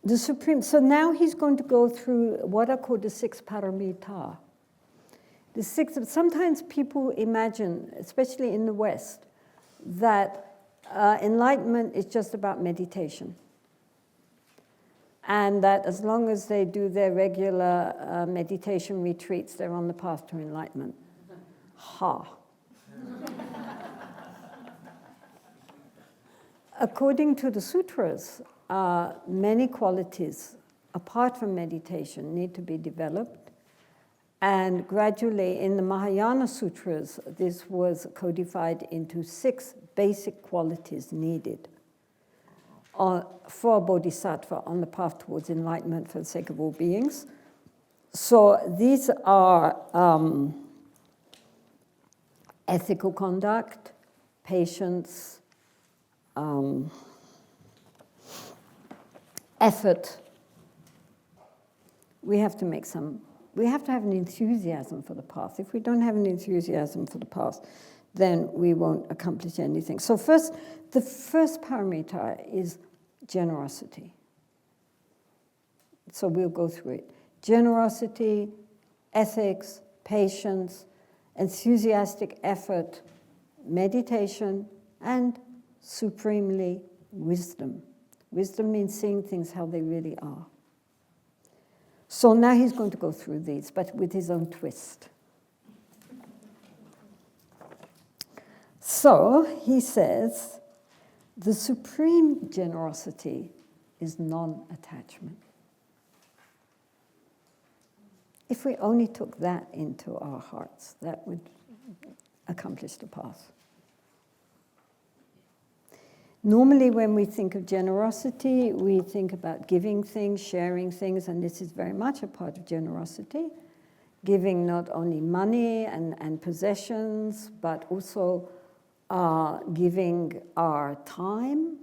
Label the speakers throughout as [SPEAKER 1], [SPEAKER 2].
[SPEAKER 1] The Supreme, so now he's going to go through what are called the 6 paramita. The 6, sometimes people imagine, especially in the West, that enlightenment is just about meditation. And that as long as they do their regular meditation retreats, they're on the path to enlightenment. Ha. According to the sutras, many qualities, apart from meditation, need to be developed. And gradually, in the Mahayana sutras, this was codified into 6 basic qualities needed for a bodhisattva on the path towards enlightenment for the sake of all beings. So these are ethical conduct, patience, effort. We have to have an enthusiasm for the path. If we don't have an enthusiasm for the path, then we won't accomplish anything. So the first paramita is generosity. So we'll go through it. Generosity, ethics, patience, enthusiastic effort, meditation, and supremely wisdom. Wisdom means seeing things how they really are. So now he's going to go through these, but with his own twist. So he says, the supreme generosity is non-attachment. If we only took that into our hearts, that would accomplish the path. Normally, when we think of generosity, we think about giving things, sharing things, and this is very much a part of generosity. Giving not only money and possessions, but also giving our time.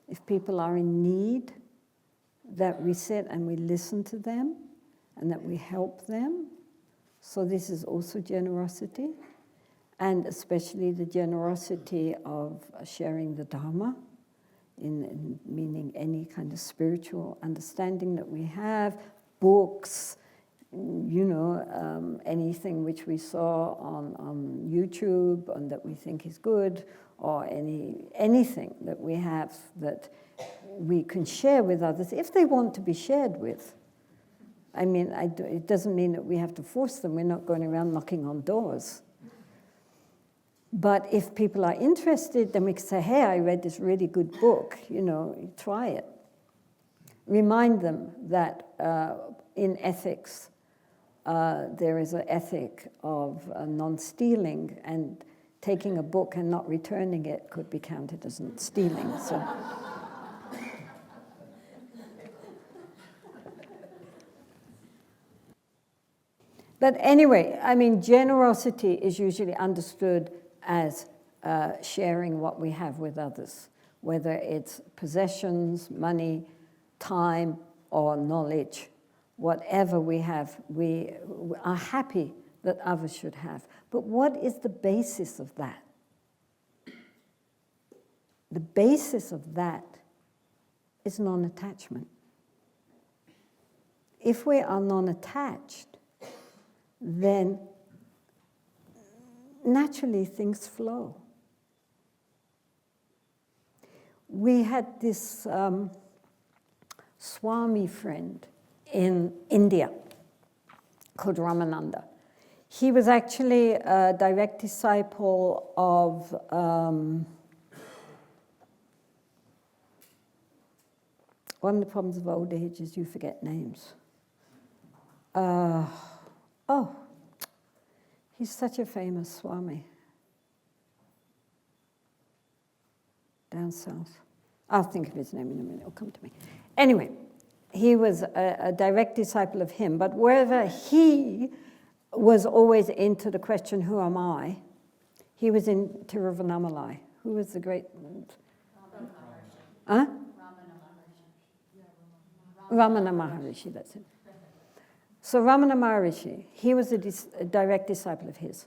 [SPEAKER 1] If people are in need, that we sit and we listen to them, and that we help them. So this is also generosity. And especially the generosity of sharing the Dharma, in meaning any kind of spiritual understanding that we have, books, anything which we saw on YouTube and that we think is good, or anything that we have that we can share with others if they want to be shared with. I mean, it doesn't mean that we have to force them. We're not going around knocking on doors. But if people are interested, then we can say, hey, I read this really good book, try it. Remind them that in ethics, there is an ethic of non-stealing, and taking a book and not returning it could be counted as stealing. So. But anyway, I mean, generosity is usually understood as sharing what we have with others, whether it's possessions, money, time, or knowledge. Whatever we have, we are happy that others should have. But what is the basis of that? The basis of that is non-attachment. If we are non-attached, then naturally things flow. We had this Swami friend in India called Ramananda. He was actually a direct disciple of one of the problems of old age is you forget names. He's such a famous Swami. Down south. I'll think of his name in a minute, it'll come to me. Anyway, he was a direct disciple of him, but wherever he was always into the question, who am I? He was in Tiruvannamalai. Who was the great... Ramana Maharishi, that's it. So Ramana Maharishi, he was a direct disciple of his.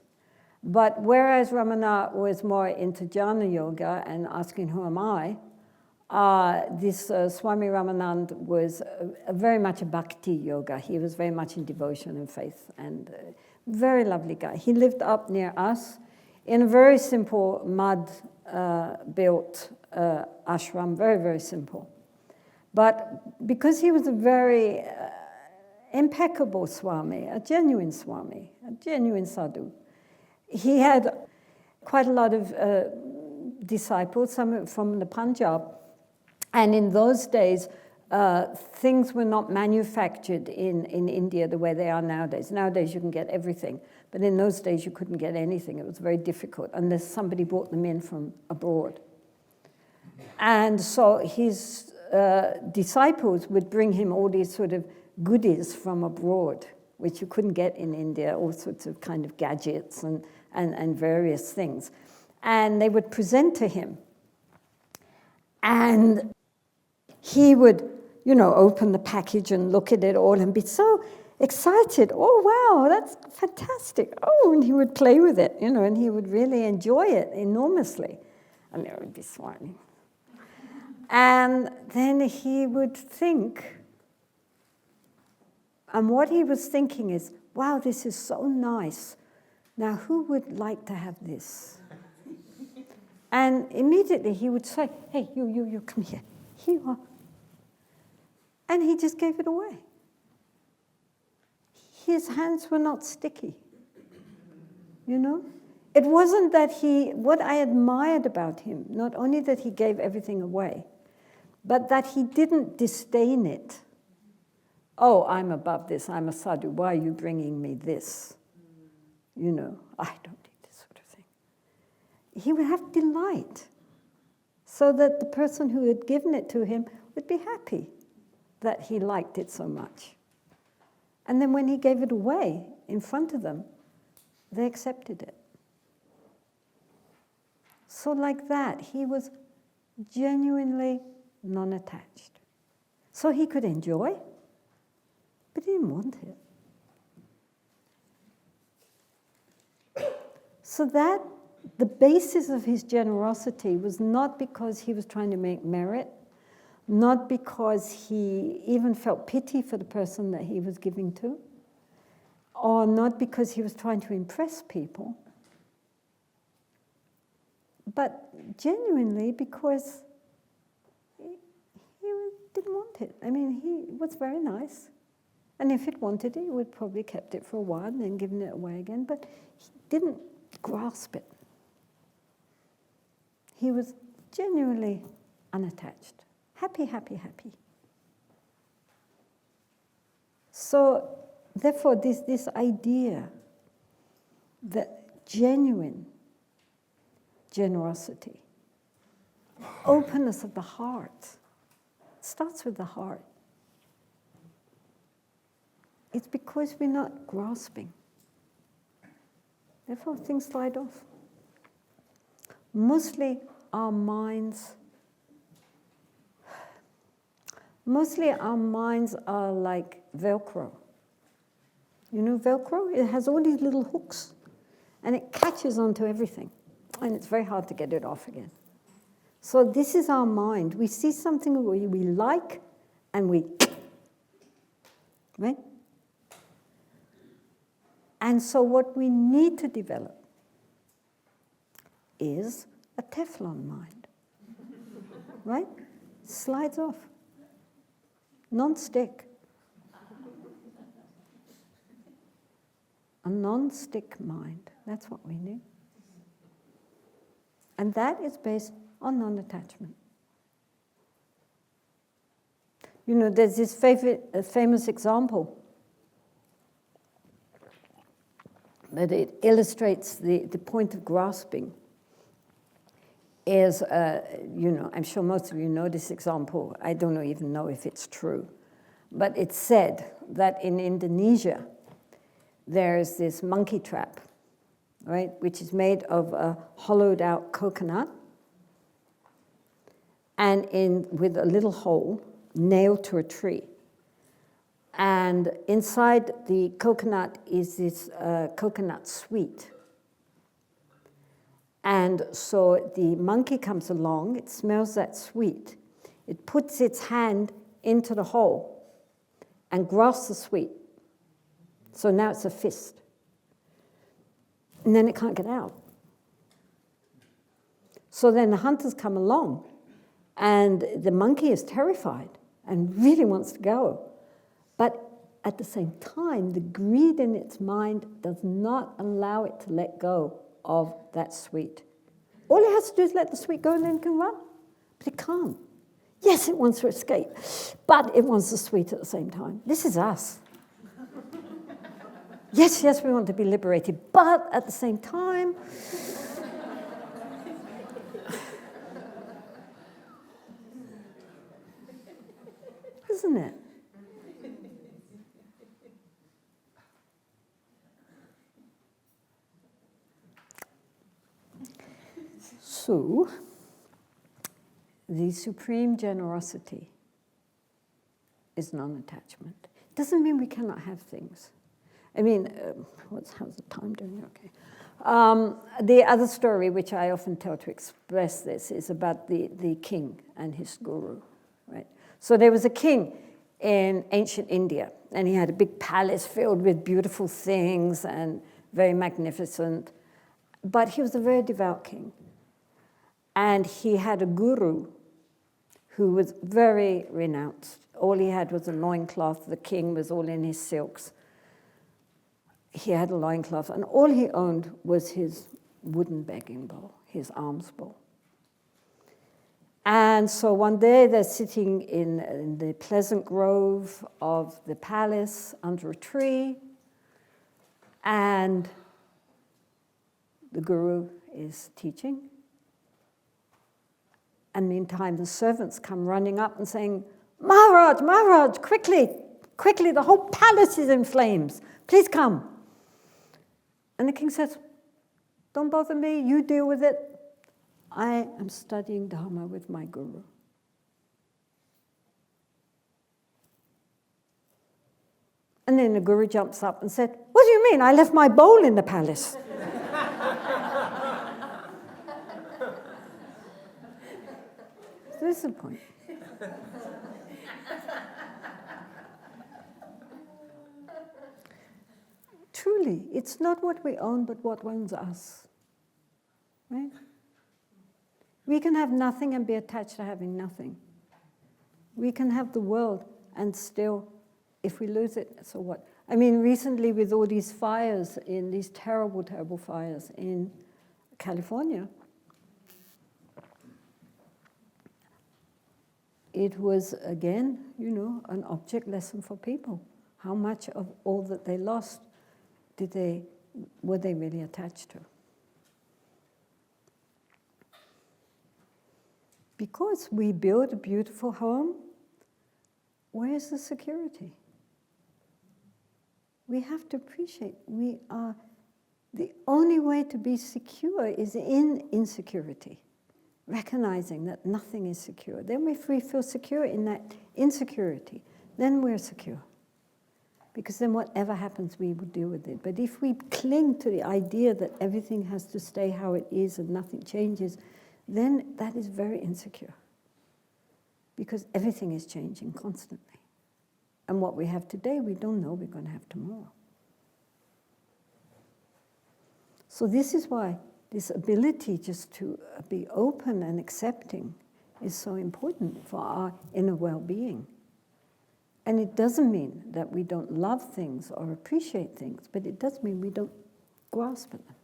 [SPEAKER 1] But whereas Ramana was more into jhana yoga and asking, who am I? this Swami Ramanand was very much a bhakti yoga. He was very much in devotion and faith, and very lovely guy. He lived up near us in a very simple mud-built ashram, very, very simple. But because he was a very impeccable Swami, a genuine Swami, a genuine sadhu, he had quite a lot of disciples, some from the Punjab. And in those days, things were not manufactured in India the way they are nowadays. Nowadays, you can get everything. But in those days, you couldn't get anything. It was very difficult unless somebody brought them in from abroad. And so his disciples would bring him all these sort of goodies from abroad, which you couldn't get in India, all sorts of kind of gadgets and various things. And they would present to him. And he would, you know, open the package and look at it all and be so excited. Oh, wow, that's fantastic. Oh, and he would play with it, you know, and he would really enjoy it enormously. And there would be smiling. And then he would think, and what he was thinking is, wow, this is so nice. Now, who would like to have this? And immediately he would say, hey, you, come here. Here you are. And he just gave it away. His hands were not sticky, you know? It wasn't that what I admired about him, not only that he gave everything away, but that he didn't disdain it. Oh, I'm above this, I'm a sadhu, why are you bringing me this? You know, I don't need this sort of thing. He would have delight, so that the person who had given it to him would be happy that he liked it so much. And then when he gave it away in front of them, they accepted it. So like that, he was genuinely non-attached. So he could enjoy, but he didn't want it. So that, the basis of his generosity was not because he was trying to make merit, not because he even felt pity for the person that he was giving to, or not because he was trying to impress people, but genuinely because he didn't want it. I mean, he was very nice. And if it wanted it, he would probably kept it for a while and then given it away again, but he didn't grasp it. He was genuinely unattached. Happy, happy, happy. So, therefore, this idea that genuine generosity, openness of the heart, starts with the heart. It's because we're not grasping. Therefore, things slide off. Mostly our minds are like Velcro. You know Velcro? It has all these little hooks, and it catches onto everything, and it's very hard to get it off again. So this is our mind. We see something we like, and right? And so what we need to develop is a Teflon mind, right? Slides off. Non-stick. A non-stick mind. That's what we need. And that is based on non-attachment. You know, there's this famous example that it illustrates the point of grasping. Is, you know, I'm sure most of you know this example. I don't even know if it's true. But it's said that in Indonesia, there's this monkey trap, right, which is made of a hollowed out coconut and with a little hole nailed to a tree. And inside the coconut is this coconut sweet. And so the monkey comes along, it smells that sweet, It puts its hand into the hole and grasps the sweet. So now it's a fist. And then it can't get out. So then the hunters come along, and the monkey is terrified and really wants to go. But at the same time, the greed in its mind does not allow it to let go of that sweet. All it has to do is let the sweet go and then it can run. But it can't. Yes, it wants to escape, but it wants the sweet at the same time. This is us. Yes, we want to be liberated, but at the same time, isn't it? So, the supreme generosity is non-attachment. Doesn't mean we cannot have things. I mean, how's the time doing? Okay. The other story, which I often tell to express this, is about the king and his guru, right? So there was a king in ancient India, and he had a big palace filled with beautiful things and very magnificent, but he was a very devout king. And he had a guru who was very renounced. All he had was a loincloth. The king was all in his silks. He had a loincloth, and all he owned was his wooden begging bowl, his alms bowl. And so one day they're sitting in the pleasant grove of the palace under a tree, and the guru is teaching. And meantime, the servants come running up and saying, Maharaj, quickly, the whole palace is in flames. Please come. And the king says, don't bother me, you deal with it. I am studying Dharma with my guru. And then the guru jumps up and said, what do you mean? I left my bowl in the palace. So this is the point. Truly, it's not what we own, but what owns us. Right? We can have nothing and be attached to having nothing. We can have the world and still, if we lose it, so what? I mean, recently with all these fires, in these terrible, terrible fires in California, it was, again, an object lesson for people. How much of all that they lost were they really attached to? Because we build a beautiful home, where's the security? We have to appreciate the only way to be secure is in insecurity, recognizing that nothing is secure. Then if we feel secure in that insecurity, then we're secure. Because then whatever happens, we will deal with it. But if we cling to the idea that everything has to stay how it is and nothing changes, then that is very insecure. Because everything is changing constantly. And what we have today, we don't know we're going to have tomorrow. So this is why this ability just to be open and accepting is so important for our inner well-being. And it doesn't mean that we don't love things or appreciate things, but it does mean we don't grasp at them.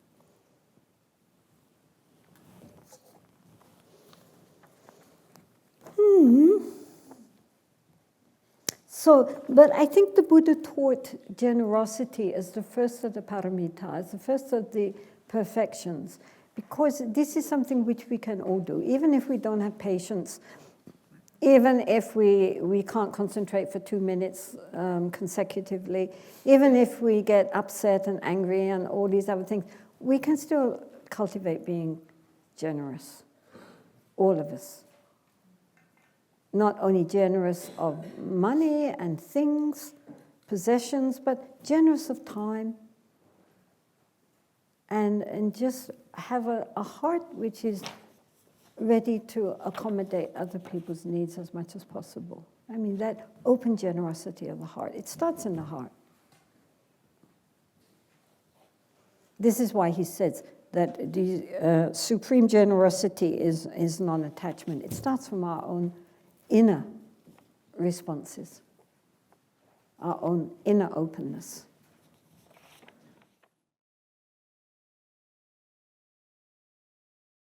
[SPEAKER 1] So, but I think the Buddha taught generosity as the first of the paramita, as the first of the perfections, because this is something which we can all do, even if we don't have patience. Even if we can't concentrate for 2 minutes consecutively, even if we get upset and angry and all these other things, we can still cultivate being generous, all of us. Not only generous of money and things, possessions, but generous of time, and just have a heart which is ready to accommodate other people's needs as much as possible. I mean, that open generosity of the heart, it starts in the heart. This is why he says that the supreme generosity is non-attachment. It starts from our own inner responses, our own inner openness.